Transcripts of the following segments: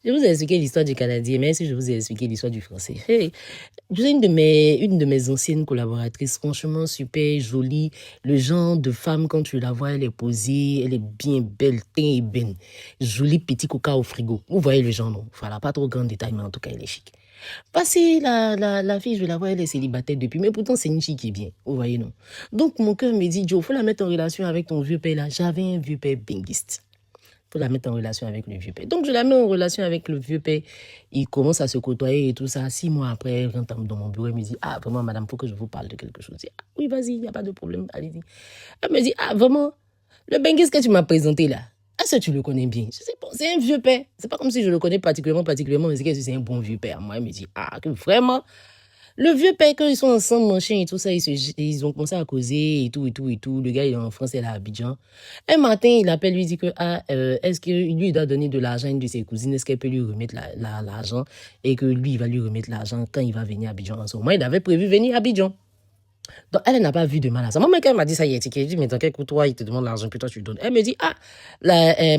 Je vous ai expliqué l'histoire du Canadien, mais si je vous ai expliqué l'histoire du Français. Hey, vous êtes une de mes anciennes collaboratrices, franchement super jolie. Le genre de femme, quand tu la vois, elle est posée, elle est bien belle, teint ébène. Jolie petit coca au frigo. Vous voyez le genre, non? Voilà, pas trop grand détail, mais en tout cas, elle est chic. Passez la fille, je la vois, elle est célibataire depuis, mais pourtant, c'est une chic qui est bien. Vous voyez, non? Donc, mon cœur me dit, Joe, faut la mettre en relation avec ton vieux père là. J'avais un vieux père binguiste. Faut la mettre en relation avec le vieux père. Donc, je la mets en relation avec le vieux père. Il commence à se côtoyer et tout ça. 6 mois après, elle rentre dans mon bureau. Elle me dit, ah, vraiment, madame, faut que je vous parle de quelque chose. Je dis, ah, oui, vas-y, il n'y a pas de problème. Allez-y. Elle me dit, ah, vraiment, le benguis que tu m'as présenté là, est-ce que tu le connais bien? Je dis, bon, c'est un vieux père. C'est pas comme si je le connais particulièrement, mais c'est que c'est un bon vieux père. Moi, elle me dit, ah, que vraiment. Le vieux père, quand ils sont ensemble, machin et tout ça, ils ont commencé à causer et tout, et tout, et tout. Le gars, il est en France, elle est à Abidjan. Un matin, il appelle, lui dit que, est-ce que lui, il doit donner de l'argent à une de ses cousines? Est-ce qu'elle peut lui remettre l'argent? Et que lui, il va lui remettre l'argent quand il va venir à Abidjan. En ce moment, il avait prévu venir à Abidjan. Donc, elle n'a pas vu de mal à ça. Moi, quand elle m'a dit ça hier, elle dit, mais dans quel coup, toi, il te demande l'argent, puis toi, tu lui donnes. Elle me dit,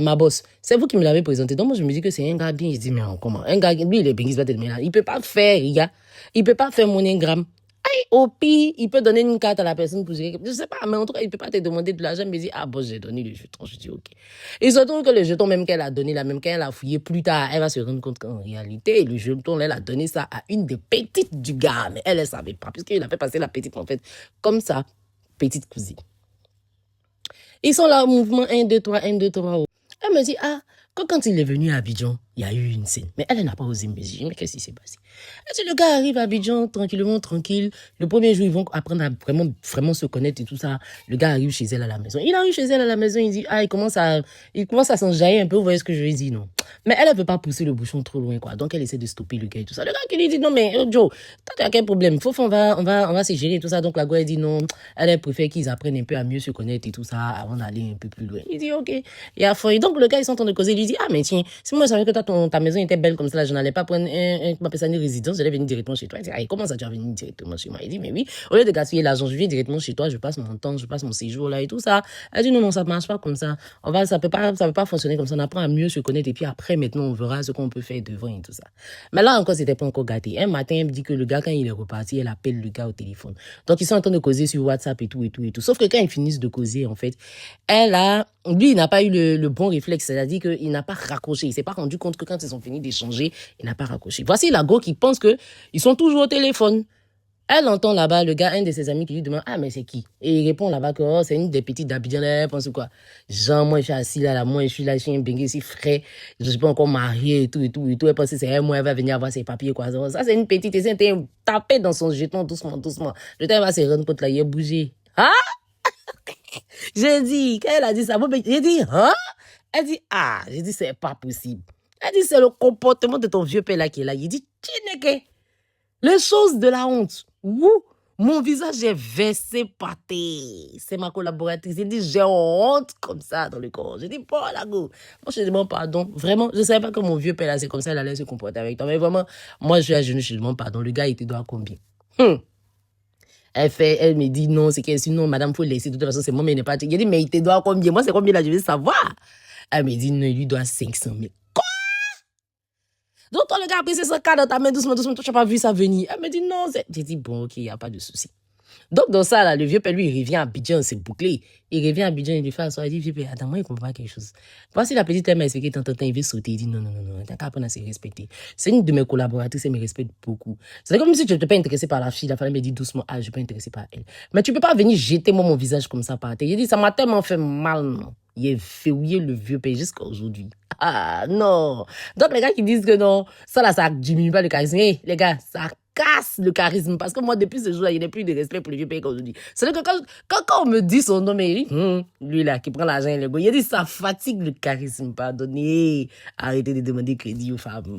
ma boss, c'est vous qui me l'avez présenté. Donc, moi, je me dis que c'est un gars bien. Je dis, mais comment? Un gars, lui, il est bien, il va te demander là. Il peut pas faire, les gars. Il peut pas faire mon ingramme. Au pire, il peut donner une carte à la personne pour gérer. Je sais pas, mais en tout cas, il peut pas te demander de l'argent. Il me dit, ah bon, j'ai donné le jeton. Je dis, ok. Il se trouve que le jeton, même qu'elle a donné, là, même quand elle a fouillé plus tard, elle va se rendre compte qu'en réalité, le jeton, elle a donné ça à une des petites du gars. Mais elle savait pas, puisqu'il a fait passer la petite, en fait, comme ça, petite cousine. Ils sont là au mouvement 1, 2, 3, 1, 2, 3. Elle me dit, quand il est venu à Abidjan, il y a eu une scène. Mais elle n'a pas osé me dire, mais qu'est-ce qui s'est passé? Elle dit, le gars arrive à Abidjan, tranquillement, tranquille. Le premier jour, ils vont apprendre à vraiment, vraiment se connaître et tout ça. Le gars arrive chez elle à la maison. Il arrive chez elle à la maison, il dit, il commence à s'enjailler un peu, vous voyez ce que je lui dis, non? Mais elle ne veut pas pousser le bouchon trop loin, quoi. Donc, elle essaie de stopper le gars et tout ça. Le gars qui lui dit, non, mais Joe, t'as quel problème? On va se gérer et tout ça. Donc, la go, elle dit, non, elle préfère qu'ils apprennent un peu à mieux se connaître et tout ça avant d'aller un peu plus loin. Il dit, ok. Il a fouillé. Donc, le gars, ils sont en train de causer. Il lui dit, mais tiens, si moi, je savais que ta maison était belle comme ça, là, je n'allais pas prendre une résidence, j'allais venir directement chez toi. Il dit, comment ça, tu vas venir directement chez moi? Il dit, mais oui, au lieu de gaspiller l'argent, je viens directement chez toi, je passe mon temps, je passe mon séjour là et tout ça. Elle dit, non, ça ne marche pas comme ça. Ça peut pas fonctionner comme ça. On apprend à mieux se connaître et puis après, maintenant, on verra ce qu'on peut faire devant et tout ça. Mais là encore, c'était pas encore gâté. Un matin, elle me dit que le gars, quand il est reparti, elle appelle le gars au téléphone. Donc, ils sont en train de causer sur WhatsApp et tout, et tout, et tout. Sauf que quand ils finissent de causer, en fait, lui, il n'a pas eu le bon réflexe. C'est-à-dire qu'il n'a pas raccroché. Il s'est pas rendu compte que quand ils ont fini d'échanger, il n'a pas raccroché. Voici la go qui pense qu'ils sont toujours au téléphone. Elle entend là-bas le gars, un de ses amis qui lui demande, mais c'est qui? Et il répond là-bas que c'est une des petites d'Abidjan. Elle pense quoi? Genre, moi, je suis assis là, moi, je suis là, je suis un bengue si frais. Je ne suis pas encore marié et tout, et tout, et tout. Elle pense que c'est elle, moi, elle va venir avoir ses papiers, quoi. Ça, c'est une petite. Et c'est tapé dans son jeton doucement, doucement. Le temps, elle va se rendre compte là, il est bougé. J'ai dit, quand elle a dit ça, j'ai dit, Elle dit, j'ai dit, c'est pas possible. Elle dit, c'est le comportement de ton vieux père là qui est là. Il dit, Chineke, les choses de la honte. Ouh, mon visage est versé pâté. C'est ma collaboratrice. Il dit, j'ai honte comme ça dans le corps. J'ai dit, bon, la go. Moi, je demande pardon. Vraiment, je ne savais pas que mon vieux père là, c'est comme ça, il allait se comporter avec toi. Mais vraiment, moi, je suis à genoux, je demande pardon. Le gars, il te doit combien? Elle me dit non, c'est qu'elle dit non, madame, faut le laisser. De toute façon, c'est moi, mais il n'est pas. Il dit, mais il te doit combien? Moi, c'est combien là, je veux savoir. Elle me dit non, il lui doit 500 000. Quoi? Donc, toi, le gars a pris 500K dans ta main doucement, doucement, toi, tu n'as pas vu ça venir. Elle me dit non. J'ai dit bon, ok, il n'y a pas de souci. Donc, dans ça, là, le vieux père, lui, il revient à Abidjan, c'est bouclé. Il revient à Abidjan, il lui fait asseoir, il dit, vieux père, attends, moi, il comprend pas quelque chose. Voici la petite, elle m'a expliqué, tant, il veut sauter. Il dit, non, t'as qu'à apprendre à se respecter. C'est une de mes collaboratrices, elle me respecte beaucoup. C'est comme si tu n'étais pas intéressé par la fille, la femme me dit doucement, je ne suis pas intéressé par elle. Mais tu peux pas venir jeter moi mon visage comme ça par terre. Il dit, ça m'a tellement fait mal, non. Il est verrouillé le vieux père jusqu'à aujourd'hui. Non. Donc, les gars qui disent que non, ça là, ça diminue pas le charisme. Les gars, ça casse le charisme. Parce que moi, depuis ce jour-là, il n'y a plus de respect pour le vieux père qu'aujourd'hui. C'est que quand on me dit son nom, il dit, lui là, qui prend l'argent et le go, il dit, ça fatigue le charisme. Pardonnez. Arrêtez de demander crédit aux femmes.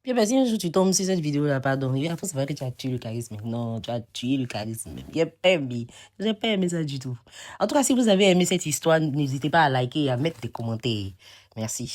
Puis, si un jour tu tombes sur cette vidéo-là, pardon, après, c'est vrai que tu as tué le charisme. Non, tu as tué le charisme. J'ai pas aimé ça du tout. En tout cas, si vous avez aimé cette histoire, n'hésitez pas à liker et à mettre des commentaires. Merci.